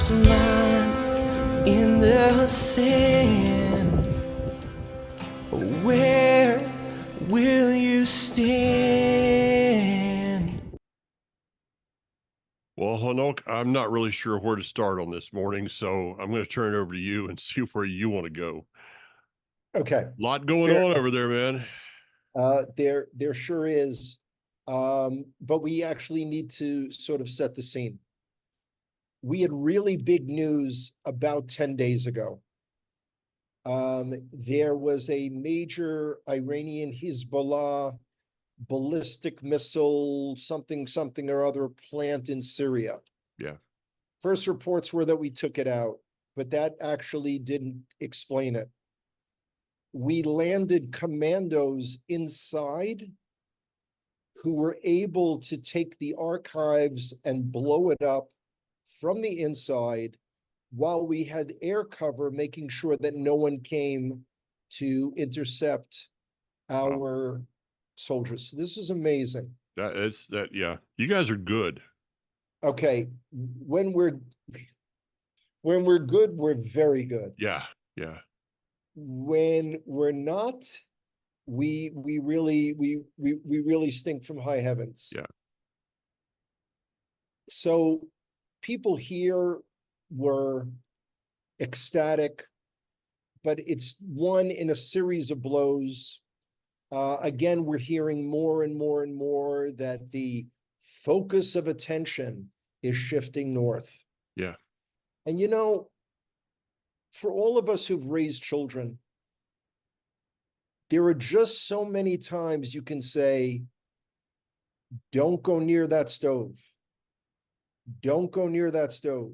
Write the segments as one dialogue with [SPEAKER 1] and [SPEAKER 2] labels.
[SPEAKER 1] lost mine in the sand. Where will you stand?
[SPEAKER 2] Well, Hanok, I'm not really sure where to start on this morning, so I'm going to turn it over to you and see where you want to go.
[SPEAKER 3] Okay,
[SPEAKER 2] Lot going
[SPEAKER 3] fair
[SPEAKER 2] on
[SPEAKER 3] enough.
[SPEAKER 2] over there, man.
[SPEAKER 3] There sure is. But we actually need to sort of set the scene. We had really big news about 10 days ago. There was a major Iranian Hezbollah ballistic missile, something or other plant in Syria.
[SPEAKER 2] Yeah.
[SPEAKER 3] First reports were that we took it out, but that actually didn't explain it. We landed commandos inside who were able to take the archives and blow it up from the inside while we had air cover, making sure that no one came to intercept
[SPEAKER 2] Wow.
[SPEAKER 3] our soldiers. So this is amazing.
[SPEAKER 2] Yeah. You guys are good.
[SPEAKER 3] Okay, when we're good, we're very good.
[SPEAKER 2] Yeah. Yeah.
[SPEAKER 3] When we're not, we really stink from high heavens.
[SPEAKER 2] Yeah.
[SPEAKER 3] So people here were ecstatic, but it's one in a series of blows. Again, we're hearing more and more that the focus of attention is shifting north.
[SPEAKER 2] Yeah.
[SPEAKER 3] And for all of us who've raised children, there are just so many times you can say, don't go near that stove. Don't go near that stove.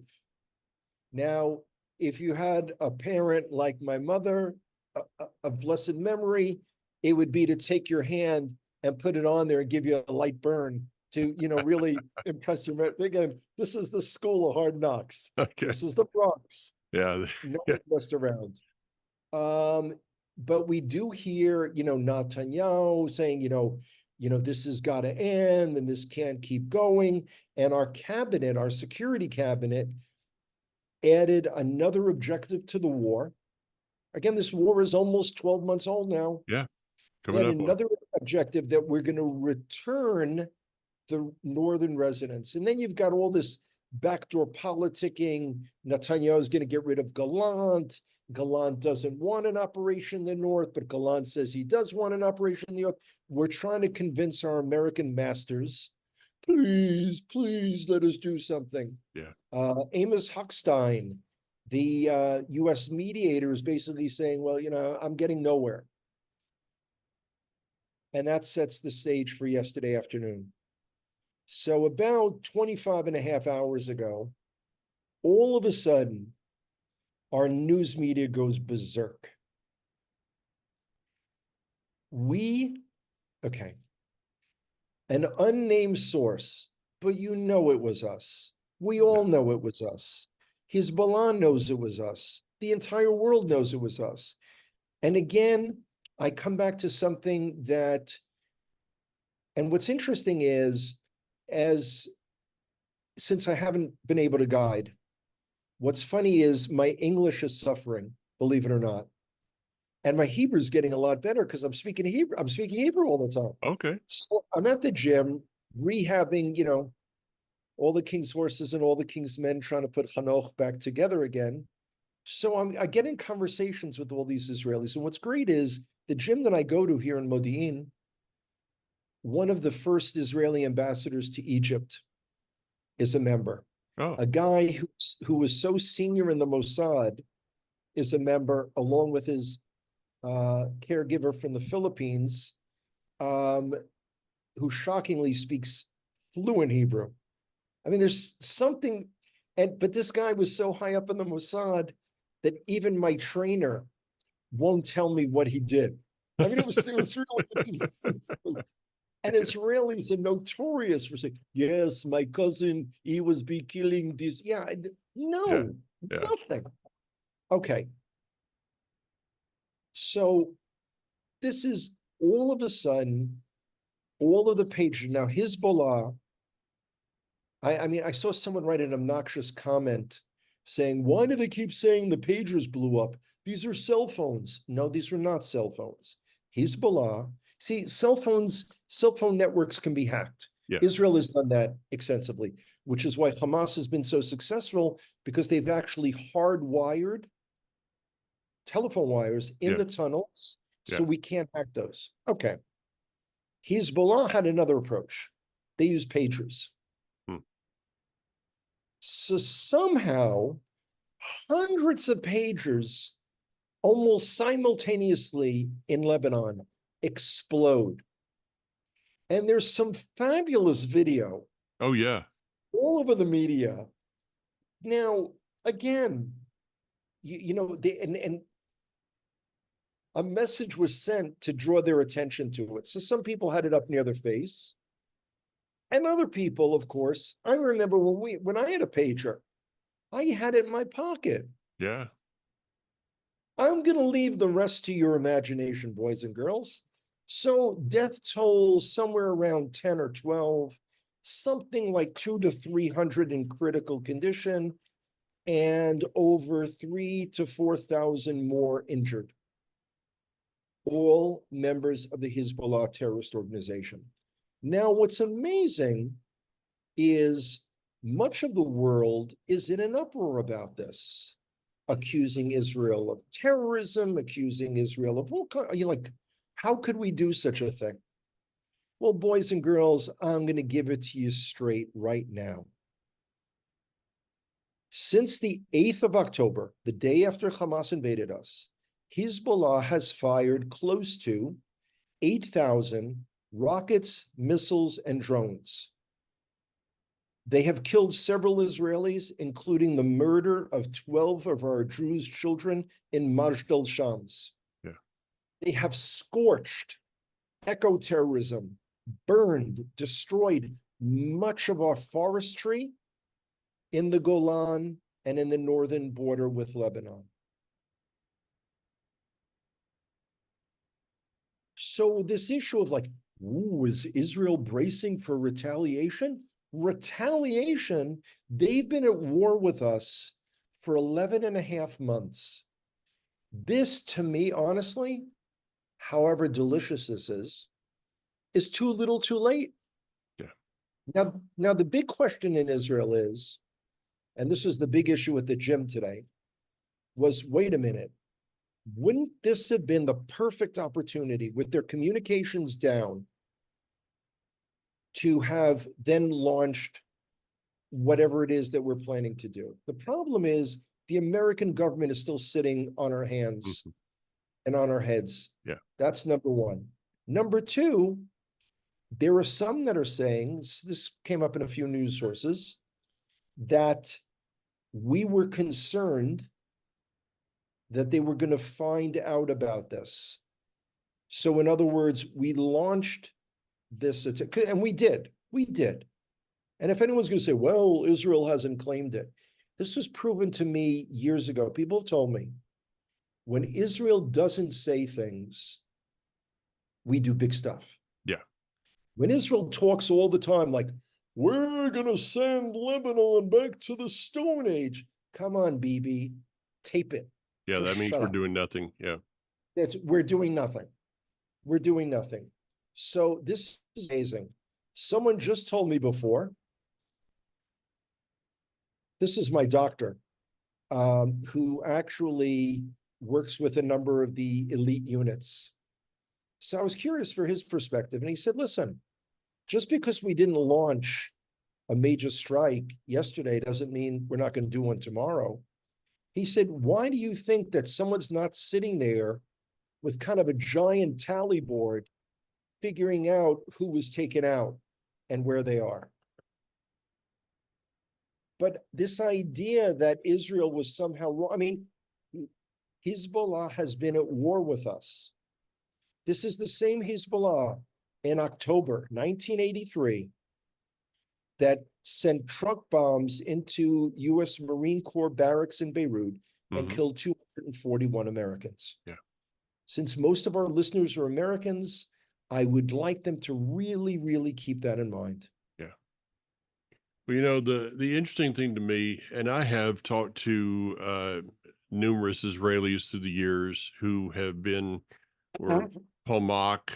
[SPEAKER 3] Now, if you had a parent like my mother, of blessed memory, it would be to take your hand and put it on there and give you a light burn to, really impress your mother. Again, this is the school of hard knocks.
[SPEAKER 2] Okay.
[SPEAKER 3] This is the Bronx.
[SPEAKER 2] Yeah.
[SPEAKER 3] No one messed around. But we do hear, Netanyahu saying, this has got to end and this can't keep going. And our cabinet, our security cabinet, added another objective to the war. Again, this war is almost 12 months old now.
[SPEAKER 2] Yeah.
[SPEAKER 3] We
[SPEAKER 2] Coming
[SPEAKER 3] had
[SPEAKER 2] up on.
[SPEAKER 3] another objective that we're going to return the northern residents. And then you've got all this backdoor politicking. Netanyahu is going to get rid of Gallant. Gallant doesn't want an operation in the north, but Gallant says he does want an operation in the north. We're trying to convince our American masters, please let us do something.
[SPEAKER 2] Yeah.
[SPEAKER 3] Amos Hochstein, the U.S. mediator, is basically saying, well, I'm getting nowhere. And that sets the stage for yesterday afternoon. So about 25 and a half hours ago, all of a sudden, our news media goes berserk. Okay, an unnamed source, but it was us. We all know it was us. Hezbollah knows it was us. The entire world knows it was us. And again, I come back to something and what's interesting is, since I haven't been able to guide, what's funny is my English is suffering, believe it or not. And my Hebrew is getting a lot better because I'm speaking Hebrew. I'm speaking Hebrew all the time.
[SPEAKER 2] Okay.
[SPEAKER 3] So I'm at the gym rehabbing, all the king's horses and all the king's men, trying to put Hanoch back together again. So I get in conversations with all these Israelis. And what's great is the gym that I go to here in Modi'in, one of the first Israeli ambassadors to Egypt is a member.
[SPEAKER 2] Oh.
[SPEAKER 3] A guy who was so senior in the Mossad is a member, along with his caregiver from the Philippines, who shockingly speaks fluent Hebrew. I mean, there's something, but this guy was so high up in the Mossad that even my trainer won't tell me what he did. I mean, it was really interesting. And Israelis are notorious for saying, yes, my cousin, he was be killing this. Yeah, no, nothing. Okay. So this is all of a sudden, all of the pages. Now, Hezbollah, I mean, I saw someone write an obnoxious comment saying, why do they keep saying the pagers blew up? These are cell phones. No, these were not cell phones. Hezbollah, see, cell phone networks can be hacked.
[SPEAKER 2] Yeah.
[SPEAKER 3] Israel has done that extensively, which is why Hamas has been so successful, because they've actually hardwired telephone wires in
[SPEAKER 2] Yeah.
[SPEAKER 3] the tunnels, so
[SPEAKER 2] Yeah.
[SPEAKER 3] we can't hack those. Okay. Hezbollah had another approach. They used pagers.
[SPEAKER 2] Hmm.
[SPEAKER 3] So somehow, hundreds of pagers almost simultaneously in Lebanon explode. And there's some fabulous video
[SPEAKER 2] Oh yeah.
[SPEAKER 3] all over the media. Now, again, you know, and a message was sent to draw their attention to it. So some people had it up near their face. And other people, of course, I remember when I had a pager, I had it in my pocket.
[SPEAKER 2] Yeah.
[SPEAKER 3] I'm going to leave the rest to your imagination, boys and girls. So death tolls somewhere around 10 or 12, something like 200 to 300 in critical condition, and over 3,000 to 4,000 more injured. All members of the Hezbollah terrorist organization. Now, what's amazing is much of the world is in an uproar about this, accusing Israel of terrorism, accusing Israel of all kinds. You're like, how could we do such a thing? Well, boys and girls, I'm going to give it to you straight right now. Since the 8th of October, the day after Hamas invaded us, Hezbollah has fired close to 8,000 rockets, missiles, and drones. They have killed several Israelis, including the murder of 12 of our Druze children in Majdal Shams.
[SPEAKER 2] Yeah.
[SPEAKER 3] They have scorched, eco-terrorism, burned, destroyed much of our forestry in the Golan and in the northern border with Lebanon. So this issue of like, ooh, is Israel bracing for retaliation? Retaliation, they've been at war with us for 11 and a half months. This, to me, honestly, however delicious this is too little too late.
[SPEAKER 2] Yeah.
[SPEAKER 3] Now the big question in Israel is, and this was the big issue at the gym today, was, wait a minute, wouldn't this have been the perfect opportunity with their communications down to have then launched whatever it is that we're planning to do? The problem is the American government is still sitting on our hands and on our heads.
[SPEAKER 2] Yeah.
[SPEAKER 3] That's number one. Number two, there are some that are saying, this came up in a few news sources, that we were concerned that they were going to find out about this. So in other words, we launched this attack, and we did. And if anyone's going to say, well, Israel hasn't claimed it, this was proven to me years ago. People have told me, when Israel doesn't say things, we do big stuff.
[SPEAKER 2] Yeah.
[SPEAKER 3] When Israel talks all the time, like, we're going to send Lebanon back to the Stone Age. Come on, Bibi, tape it.
[SPEAKER 2] Yeah,
[SPEAKER 3] Just
[SPEAKER 2] that means
[SPEAKER 3] shut
[SPEAKER 2] we're
[SPEAKER 3] up.
[SPEAKER 2] doing nothing. Yeah.
[SPEAKER 3] We're doing nothing. We're doing nothing. So this is amazing. Someone just told me before, this is my doctor, who actually works with a number of the elite units. So I was curious for his perspective, and he said, listen, just because we didn't launch a major strike yesterday doesn't mean we're not going to do one tomorrow. He said, why do you think that someone's not sitting there with kind of a giant tally board figuring out who was taken out and where they are? But this idea that Israel was somehow wrong, I mean, Hezbollah has been at war with us. This is the same Hezbollah in October 1983 that sent truck bombs into US Marine Corps barracks in Beirut and killed 241 Americans.
[SPEAKER 2] Yeah.
[SPEAKER 3] Since most of our listeners are Americans, I would like them to really, really keep that in mind.
[SPEAKER 2] Yeah. Well, you know, the interesting thing to me, and I have talked to numerous Israelis through the years who have been were Palmach,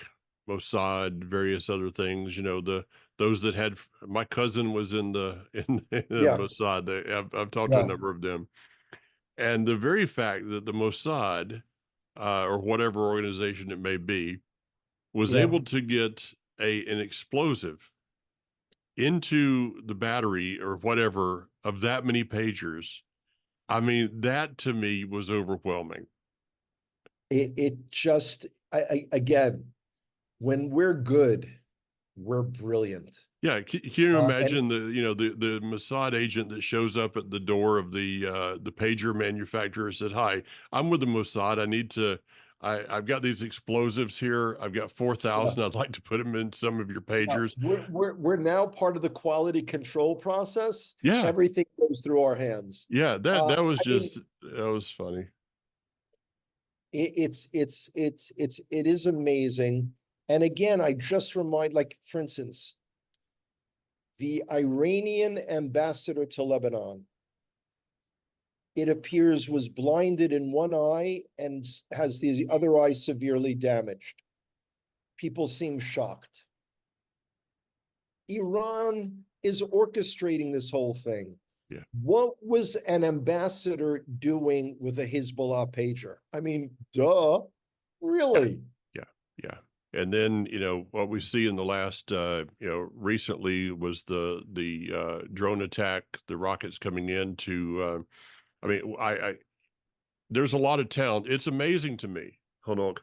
[SPEAKER 2] Mossad, various other things. You know, those that had my cousin was in the in the
[SPEAKER 3] Yeah,
[SPEAKER 2] Mossad. I've talked to a
[SPEAKER 3] yeah,
[SPEAKER 2] number of them, and the very fact that the Mossad or whatever organization it may be was
[SPEAKER 3] yeah.
[SPEAKER 2] able to get an explosive into the battery or whatever of that many pagers. I mean, that to me was overwhelming.
[SPEAKER 3] It just, again, when we're good, we're brilliant.
[SPEAKER 2] Yeah, can you
[SPEAKER 3] And
[SPEAKER 2] imagine the Mossad agent that shows up at the door of the pager manufacturer said, "Hi, I'm with the Mossad. I've got these explosives here. I've got
[SPEAKER 3] yeah,
[SPEAKER 2] 4,000. I'd like to put them in some of your
[SPEAKER 3] yeah,
[SPEAKER 2] pagers."
[SPEAKER 3] we're now part of the quality control process.
[SPEAKER 2] Yeah,
[SPEAKER 3] Everything goes through our hands.
[SPEAKER 2] yeah, that was
[SPEAKER 3] I mean,
[SPEAKER 2] just that was funny.
[SPEAKER 3] it is amazing. And again, I just remind, like, for instance, the Iranian ambassador to Lebanon, it appears, was blinded in one eye and has the other eye severely damaged. People seem shocked. Iran is orchestrating this whole thing.
[SPEAKER 2] Yeah.
[SPEAKER 3] What was an ambassador doing with a Hezbollah pager? I mean, duh, really?
[SPEAKER 2] Yeah, yeah. And then, what we see in the last, recently was the drone attack, the rockets coming in to, I mean, there's a lot of towns. It's amazing to me, hold on,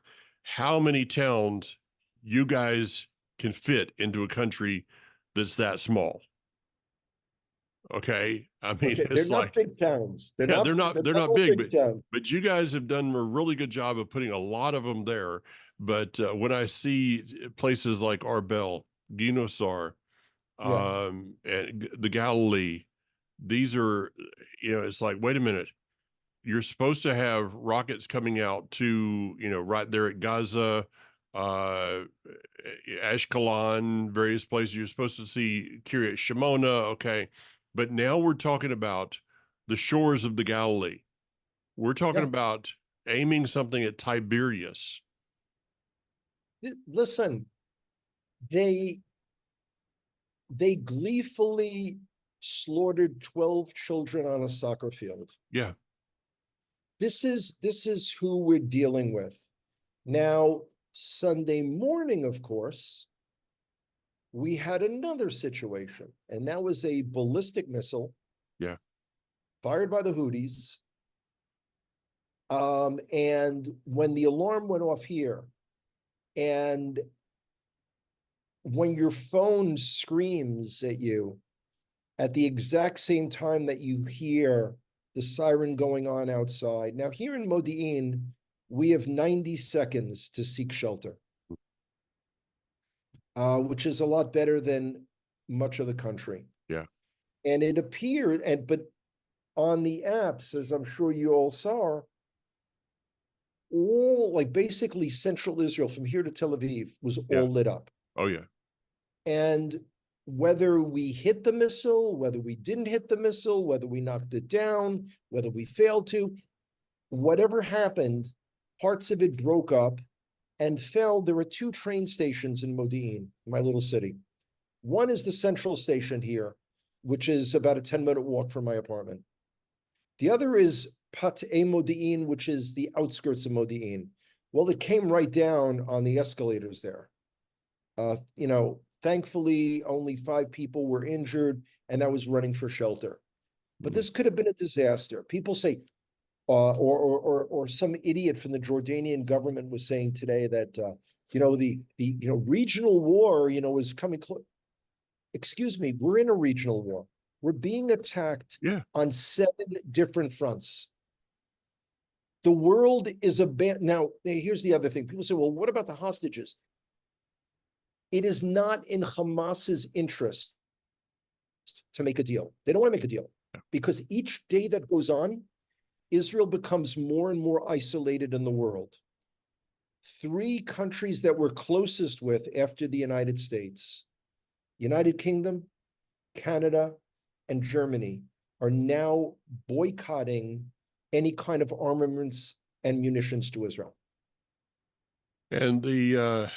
[SPEAKER 2] how many towns you guys can fit into a country that's that small. Okay. I mean,
[SPEAKER 3] Okay, they're
[SPEAKER 2] it's
[SPEAKER 3] not
[SPEAKER 2] like,
[SPEAKER 3] big towns. They're
[SPEAKER 2] yeah,
[SPEAKER 3] not,
[SPEAKER 2] they're
[SPEAKER 3] not
[SPEAKER 2] not
[SPEAKER 3] all
[SPEAKER 2] big,
[SPEAKER 3] big towns.
[SPEAKER 2] but you guys have done a really good job of putting a lot of them there. But when I see places like Arbel, Ginosar,
[SPEAKER 3] Yeah,
[SPEAKER 2] and the Galilee, these are, it's like, wait a minute, you're supposed to have rockets coming out to, right there at Gaza, uh, Ashkelon, various places. You're supposed to see Kiryat Shimona, okay, but now we're talking about the shores of the Galilee. We're talking
[SPEAKER 3] yeah.
[SPEAKER 2] about aiming something at Tiberias.
[SPEAKER 3] Listen, they they gleefully slaughtered 12 children on a soccer field.
[SPEAKER 2] Yeah,
[SPEAKER 3] This is who we're dealing with. Now, Sunday morning, of course, we had another situation, and that was a ballistic missile
[SPEAKER 2] yeah,
[SPEAKER 3] fired by the Houthis. And when the alarm went off here, and when your phone screams at you at the exact same time that you hear the siren going on outside. Now, here in Modi'in, we have 90 seconds to seek shelter, which is a lot better than much of the country.
[SPEAKER 2] yeah,
[SPEAKER 3] And it appeared, but on the apps, as I'm sure you all saw, all, like, basically central Israel from here to Tel Aviv was
[SPEAKER 2] yeah.
[SPEAKER 3] all lit up.
[SPEAKER 2] Oh, yeah.
[SPEAKER 3] And whether we hit the missile, whether we didn't hit the missile, whether we knocked it down, whether we failed to, whatever happened, parts of it broke up and fell. There were two train stations in Modi'in, my little city. One is the central station here, which is about a 10-minute walk from my apartment. The other is Pat'e Modi'in, which is the outskirts of Modi'in. Well, it came right down on the escalators there. Thankfully, only 5 people were injured, and I was running for shelter. But this could have been a disaster. People say, or some idiot from the Jordanian government was saying today that the regional war is coming close. Excuse me, we're in a regional war. We're being attacked
[SPEAKER 2] Yeah.
[SPEAKER 3] on 7 different fronts. The world is now. Here's the other thing. People say, well, what about the hostages? It is not in Hamas's interest to make a deal. They don't want to make a deal because each day that goes on, Israel becomes more and more isolated in the world. 3 countries that we're closest with after the United States, United Kingdom, Canada, and Germany are now boycotting any kind of armaments and munitions to Israel.
[SPEAKER 2] And the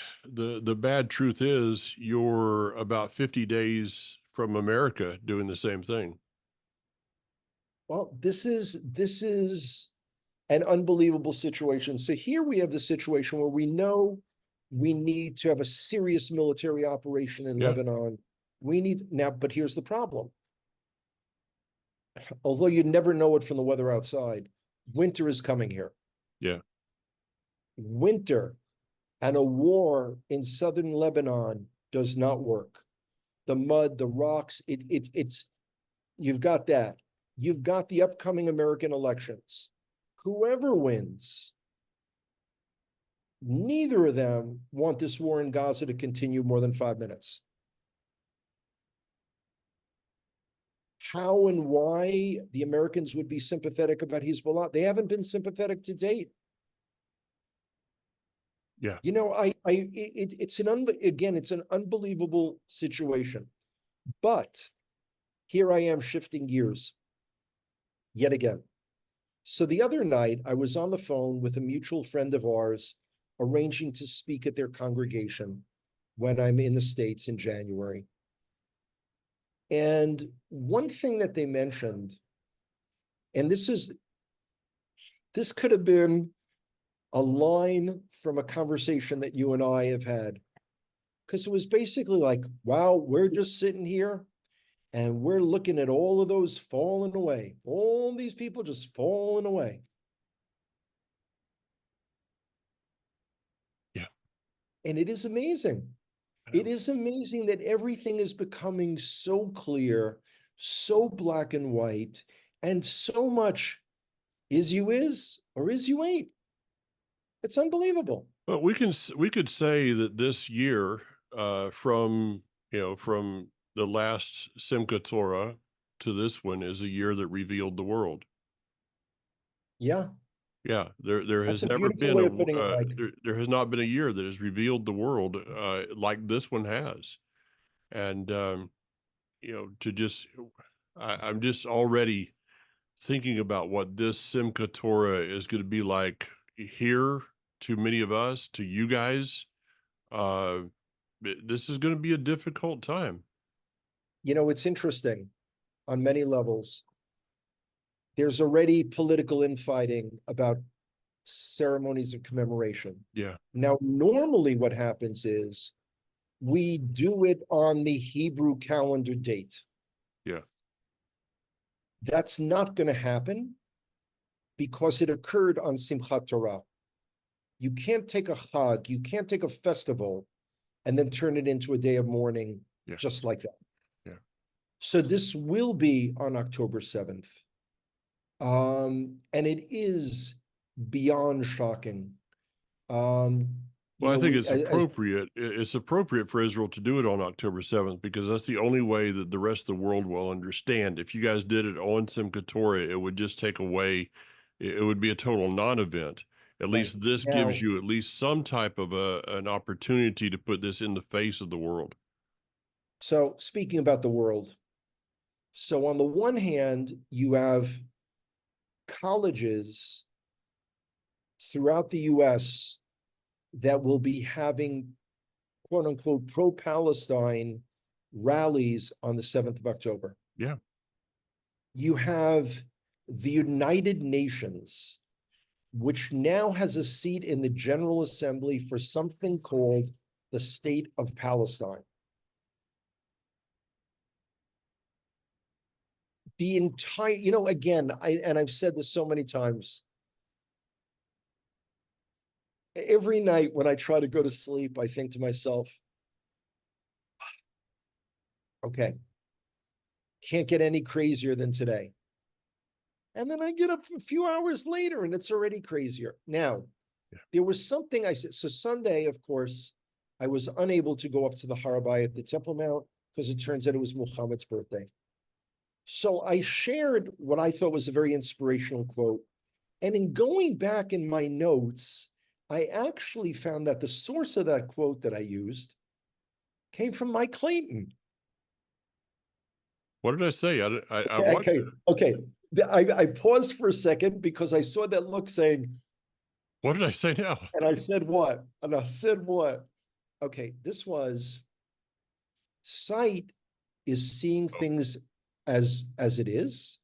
[SPEAKER 2] bad truth is you're about 50 days from America doing the same thing.
[SPEAKER 3] Well, this is an unbelievable situation. So here we have the situation where we know we need to have a serious military operation in
[SPEAKER 2] Yeah.
[SPEAKER 3] Lebanon. We need now, but here's the problem. Although you never know it from the weather outside, winter is coming here.
[SPEAKER 2] Yeah.
[SPEAKER 3] Winter and a war in southern Lebanon does not work. The mud, the rocks, it's you've got that. You've got the upcoming American elections. Whoever wins, neither of them want this war in Gaza to continue more than 5 minutes. How and why the Americans would be sympathetic about Hezbollah? They haven't been sympathetic to date.
[SPEAKER 2] Yeah.
[SPEAKER 3] You know, it's it's an unbelievable situation. But here I am shifting gears yet again. So the other night, I was on the phone with a mutual friend of ours, arranging to speak at their congregation when I'm in the States in January. And one thing that they mentioned, and this could have been a line from a conversation that you and I have had, because it was basically like, wow, we're just sitting here and we're looking at all of those falling away, all these people just falling away.
[SPEAKER 2] Yeah.
[SPEAKER 3] And it is amazing. It is amazing that everything is becoming so clear, so black and white, and so much is you is or is you ain't. It's unbelievable.
[SPEAKER 2] Well, we could say that this year, from the last Simchat Torah to this one, is a year that revealed the world.
[SPEAKER 3] Yeah,
[SPEAKER 2] Yeah, there
[SPEAKER 3] that's
[SPEAKER 2] has
[SPEAKER 3] a
[SPEAKER 2] never
[SPEAKER 3] beautiful
[SPEAKER 2] been
[SPEAKER 3] way of putting it, Mike.
[SPEAKER 2] there has not been a year that has revealed the world like this one has, and to just I'm just already thinking about what this Simchat Torah is going to be like here to many of us, to you guys. Uh, this is going to be a difficult time.
[SPEAKER 3] You know, it's interesting on many levels. There's already political infighting about ceremonies of commemoration.
[SPEAKER 2] Yeah,
[SPEAKER 3] Now, normally what happens is we do it on the Hebrew calendar date.
[SPEAKER 2] yeah,
[SPEAKER 3] That's not going to happen because it occurred on Simchat Torah. You can't take a chag, you can't take a festival and then turn it into a day of mourning
[SPEAKER 2] yeah,
[SPEAKER 3] just like that.
[SPEAKER 2] yeah.
[SPEAKER 3] So this will be on October 7th. And it is beyond shocking.
[SPEAKER 2] Well, I think it's appropriate. It's appropriate for Israel to do it on October 7th because that's the only way that the rest of the world will understand. If you guys did it on Simchat Torah, it would just take away. It would be a total non-event. At least this gives you at least some type of an opportunity to put this in the face of the world.
[SPEAKER 3] So speaking about the world, so on the one hand, you have colleges throughout the US that will be having quote unquote pro-Palestine rallies on the 7th of October.
[SPEAKER 2] Yeah.
[SPEAKER 3] You have the United Nations, which now has a seat in the General Assembly for something called the State of Palestine. The entire, you know, again, I've said this so many times. Every night when I try to go to sleep, I think to myself, okay, can't get any crazier than today. And then I get up a few hours later and it's already crazier. Now, there was something I said. So Sunday, of course, I was unable to go up to the Har Bayit, the Temple Mount, because it turns out it was Muhammad's birthday. So I shared what I thought was a very inspirational quote. And in going back in my notes, I actually found that the source of that quote that I used came from Mike Clayton.
[SPEAKER 2] What did I say? I watched
[SPEAKER 3] Okay,
[SPEAKER 2] it.
[SPEAKER 3] okay. I paused for a second because I saw that look saying,
[SPEAKER 2] What did I say now?
[SPEAKER 3] and I said what? And I said what? Okay, this was sight is seeing things as it is.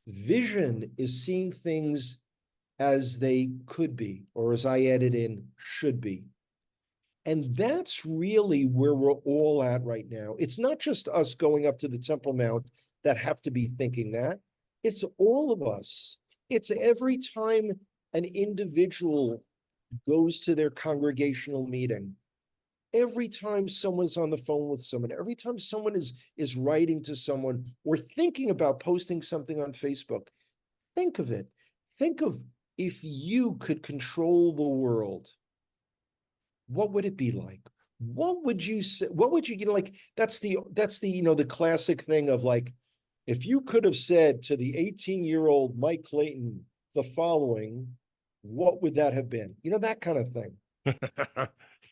[SPEAKER 3] Vision is seeing things as they could be, or as I added in, should be. And that's really where we're all at right now. It's not just us going up to the Temple Mount that have to be thinking that. It's all of us. It's every time an individual goes to their congregational meeting, every time someone's on the phone with someone, every time someone is writing to someone or thinking about posting something on Facebook, think of it. Think of if you could control the world, what would it be like? What would you say? What would you, like, that's the, the classic thing of like, if you could have said to the 18-year-old Mike Clayton the following, what would that have been? That kind of thing.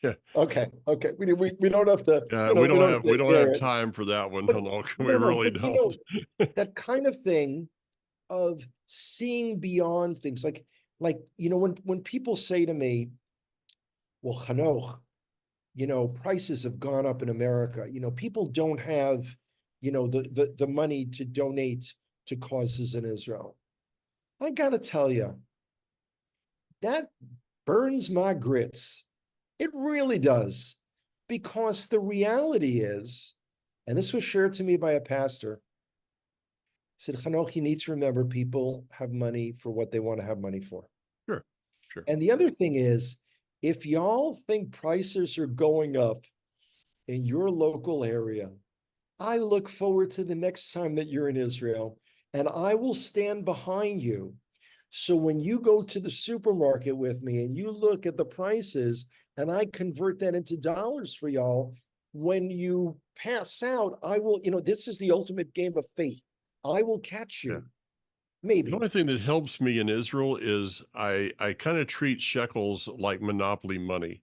[SPEAKER 2] Yeah,
[SPEAKER 3] Okay, we don't have to,
[SPEAKER 2] we don't
[SPEAKER 3] have
[SPEAKER 2] have
[SPEAKER 3] to air it.
[SPEAKER 2] time for that one,
[SPEAKER 3] But
[SPEAKER 2] Hanok. We
[SPEAKER 3] no,
[SPEAKER 2] really
[SPEAKER 3] but
[SPEAKER 2] don't.
[SPEAKER 3] that kind of thing of seeing beyond things, like when people say to me, well, Hanoch, prices have gone up in America. People don't have, the money to donate to causes in Israel. I gotta tell you, that burns my grits. It really does. Because the reality is, and this was shared to me by a pastor, he said, Hanoch, you need to remember people have money for what they want to have money for.
[SPEAKER 2] Sure, sure.
[SPEAKER 3] And the other thing is, if y'all think prices are going up in your local area, I look forward to the next time that you're in Israel, and I will stand behind you. So when you go to the supermarket with me and you look at the prices and I convert that into dollars for y'all, when you pass out, I will, this is the ultimate game of fate. I will catch you.
[SPEAKER 2] Yeah.
[SPEAKER 3] Maybe.
[SPEAKER 2] The only thing that helps me in Israel is I kind of treat shekels like monopoly money.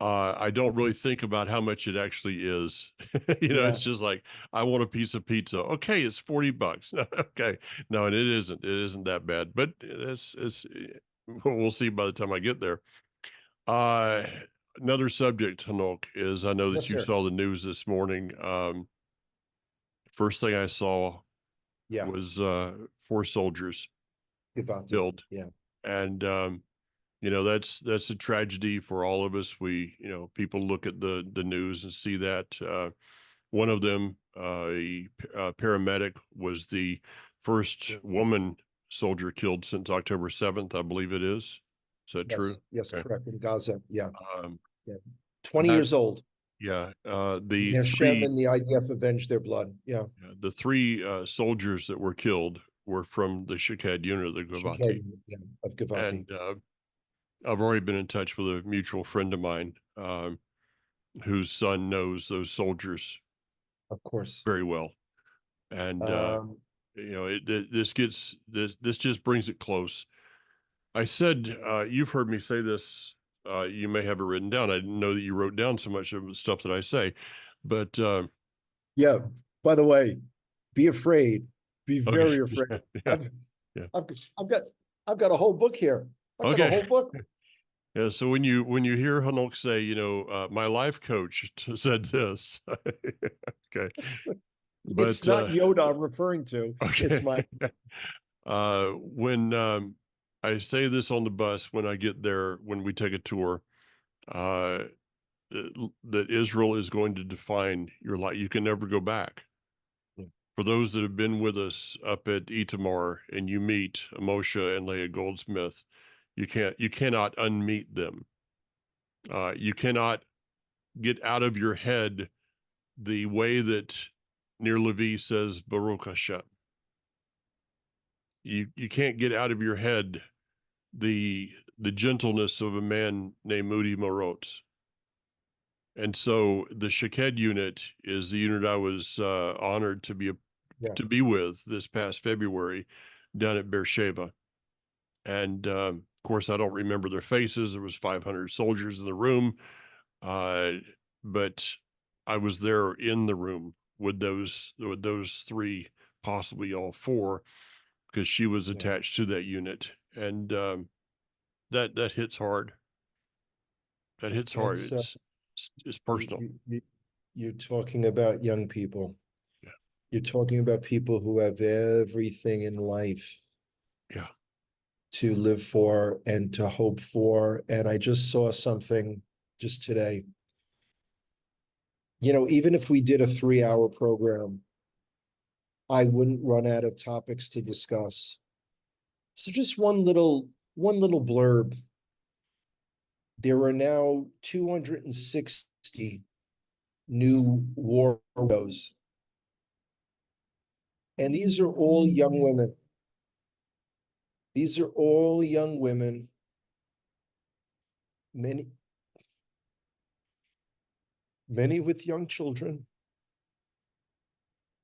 [SPEAKER 2] I don't really think about how much it actually is.
[SPEAKER 3] Yeah.
[SPEAKER 2] It's just like, I want a piece of pizza. Okay, it's $40. Okay. No, and it isn't. It isn't that bad, but we'll see by the time I get there. Uh, Another subject, Hanok, is I know that
[SPEAKER 3] Yes,
[SPEAKER 2] you
[SPEAKER 3] sir.
[SPEAKER 2] saw the news this morning. First thing I saw
[SPEAKER 3] Yeah.
[SPEAKER 2] was 4 soldiers
[SPEAKER 3] Givati.
[SPEAKER 2] killed.
[SPEAKER 3] Yeah.
[SPEAKER 2] And that's a tragedy for all of us. People look at the news and see that. One of them, a paramedic, was the first woman soldier killed since October 7th, I believe it is. Is that
[SPEAKER 3] Yes.
[SPEAKER 2] true?
[SPEAKER 3] Yes,
[SPEAKER 2] Okay.
[SPEAKER 3] correct. In Gaza. Yeah.
[SPEAKER 2] Um,
[SPEAKER 3] 20
[SPEAKER 2] that,
[SPEAKER 3] years old.
[SPEAKER 2] yeah,
[SPEAKER 3] Hashem and the IDF avenged their blood. Yeah.
[SPEAKER 2] the 3 soldiers that were killed were from the Shaked unit, the Givati.
[SPEAKER 3] Yeah, of Givati.
[SPEAKER 2] And I've already been in touch with a mutual friend of mine, whose son knows those soldiers
[SPEAKER 3] Of course.
[SPEAKER 2] very well. And, this just brings it close. I said, you've heard me say this, you may have it written down. I didn't know that you wrote down so much of the stuff that I say, but,
[SPEAKER 3] Yeah. By the way, be afraid. Be
[SPEAKER 2] okay.
[SPEAKER 3] very afraid.
[SPEAKER 2] Yeah. Yeah.
[SPEAKER 3] I've got a whole book here. I've got a
[SPEAKER 2] Okay.
[SPEAKER 3] whole book.
[SPEAKER 2] Yeah. So when you hear Hanok say, my life coach said this, okay.
[SPEAKER 3] It's
[SPEAKER 2] But,
[SPEAKER 3] not Yoda I'm referring to.
[SPEAKER 2] okay.
[SPEAKER 3] It's my
[SPEAKER 2] When I say this on the bus, when I get there, when we take a tour, uh, that Israel is going to define your life. You can never go back.
[SPEAKER 3] Yeah.
[SPEAKER 2] For those that have been with us up at Itamar and you meet Moshe and Leah Goldsmith, you cannot unmeet them. You cannot get out of your head the way that Nir Levi says Baruch Hashem. You can't get out of your head the gentleness of a man named Moody Morotz. And so the Shaked unit is the unit I was honored to be with this past February down at Beersheba. And of course, I don't remember their faces. There was 500 soldiers in the room, but I was there in the room with those three, possibly all four, because she was
[SPEAKER 3] Yeah.
[SPEAKER 2] attached to that unit, and that hits hard. That hits hard.
[SPEAKER 3] That's,
[SPEAKER 2] It's
[SPEAKER 3] you,
[SPEAKER 2] personal.
[SPEAKER 3] you're talking about young people.
[SPEAKER 2] Yeah.
[SPEAKER 3] You're talking about people who have everything in life
[SPEAKER 2] Yeah.
[SPEAKER 3] to live for and to hope for. And I just saw something just today. You know, even if we did a 3-hour program, I wouldn't run out of topics to discuss. So just one little blurb. There are now 260 new war widows. And these are all young women. These are all young women. Many with young children.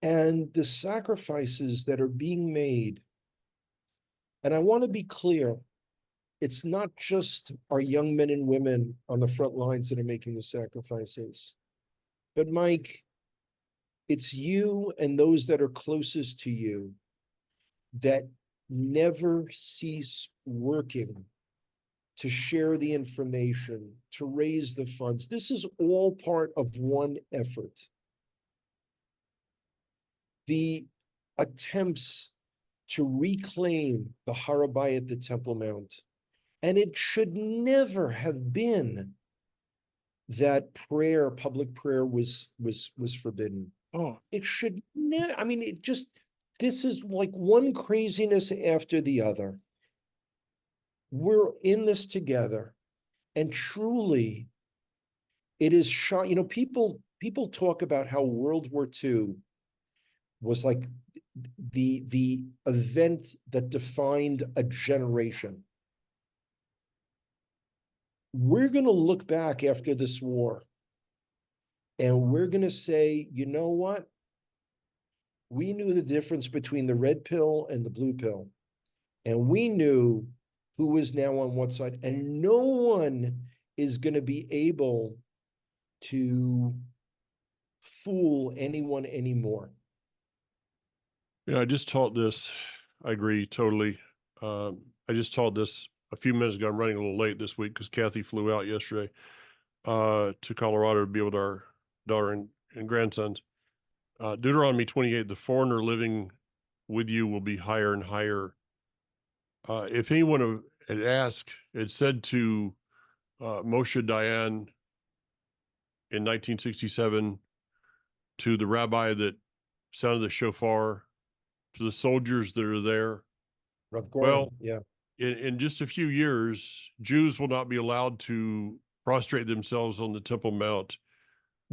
[SPEAKER 3] And the sacrifices that are being made. And I want to be clear, it's not just our young men and women on the front lines that are making the sacrifices. But Mike, it's you and those that are closest to you that never cease working to share the information, to raise the funds. This is all part of one effort. The attempts to reclaim the Har HaBayit, the Temple Mount, and it should never have been that prayer, public prayer, was forbidden.
[SPEAKER 2] Oh,
[SPEAKER 3] It should I mean, it just, this is like one craziness after the other. We're in this together, and truly, it is shot. You know, people talk about how World War II was like the event that defined a generation. We're going to look back after this war, and we're going to say, you know what? We knew the difference between the red pill and the blue pill, and we knew who was now on what side, and no one is going to be able to fool anyone anymore.
[SPEAKER 2] I just taught this. I agree totally. I just taught this a few minutes ago. I'm running a little late this week because Kathy flew out yesterday to Colorado to be with our daughter and grandsons. Deuteronomy 28, the foreigner living with you will be higher and higher. If anyone had asked, it said to Moshe Dayan in 1967, to the rabbi that sounded the shofar, to the soldiers that are there,
[SPEAKER 3] Rav Goren,
[SPEAKER 2] well,
[SPEAKER 3] yeah.
[SPEAKER 2] in just a few years, Jews will not be allowed to prostrate themselves on the Temple Mount.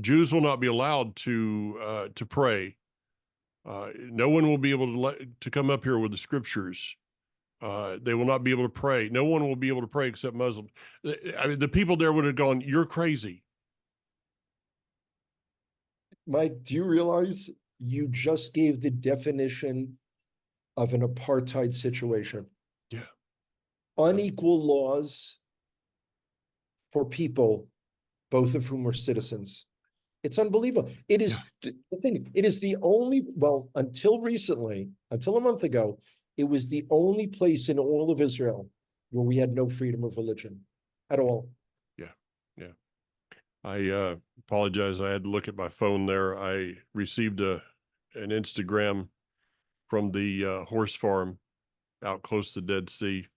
[SPEAKER 2] Jews will not be allowed to pray. No one will be able to come up here with the scriptures. They will not be able to pray. No one will be able to pray except Muslims. I mean, the people there would have gone, "You're crazy."
[SPEAKER 3] Mike, do you realize you just gave the definition of an apartheid situation?
[SPEAKER 2] Yeah.
[SPEAKER 3] Unequal laws for people, both of whom are citizens. It's unbelievable. It is the thing. It is the only, well, until recently, until a month ago, it was the only place in all of Israel where we had no freedom of religion at all.
[SPEAKER 2] Yeah. I apologize. I had to look at my phone there. I received an Instagram from the horse farm out close to the Dead Sea.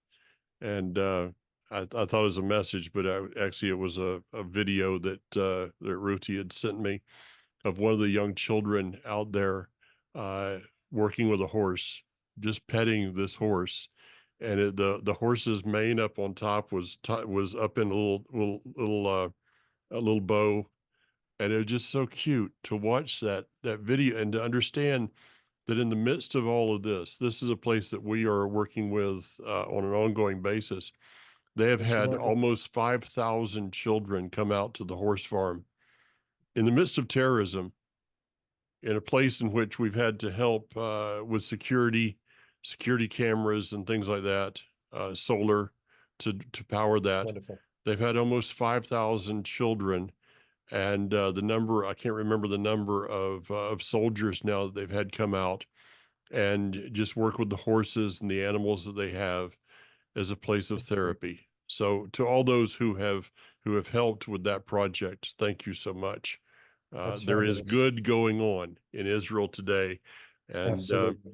[SPEAKER 2] And I thought it was a message, but actually it was a video that Ruthie had sent me of one of the young children out there working with a horse, just petting this horse. And the horse's mane up on top was up in a little bow, and it was just so cute to watch that video and to understand that in the midst of all of this is a place that we are working with on an ongoing basis. They have
[SPEAKER 3] That's
[SPEAKER 2] had
[SPEAKER 3] remarkable.
[SPEAKER 2] almost 5,000 children come out to the horse farm in the midst of terrorism, in a place in which we've had to help with security cameras and things like that, solar to power that.
[SPEAKER 3] Wonderful.
[SPEAKER 2] They've had almost 5,000 children and the number, I can't remember the number of soldiers now that they've had come out and just work with the horses and the animals that they have as a place of
[SPEAKER 3] That's great.
[SPEAKER 2] therapy. So to all those who have helped with that project, thank you so much.
[SPEAKER 3] That's
[SPEAKER 2] There is
[SPEAKER 3] fabulous.
[SPEAKER 2] good going on in Israel today, and
[SPEAKER 3] Absolutely.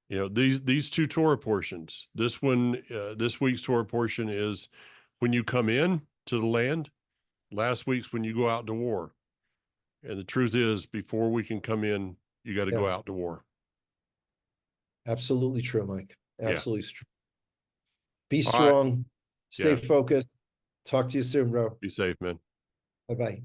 [SPEAKER 2] you know, these two Torah portions. This one, this week's Torah portion is when you come in to the land. Last week's when you go out to war. And the truth is, before we can come in, you got to go
[SPEAKER 3] Yeah.
[SPEAKER 2] out to war.
[SPEAKER 3] Absolutely true, Mike.
[SPEAKER 2] Yeah.
[SPEAKER 3] Absolutely true. Be
[SPEAKER 2] All right.
[SPEAKER 3] strong, stay
[SPEAKER 2] Yeah.
[SPEAKER 3] focused. Talk to you soon, bro.
[SPEAKER 2] Be safe, man.
[SPEAKER 3] Bye-bye.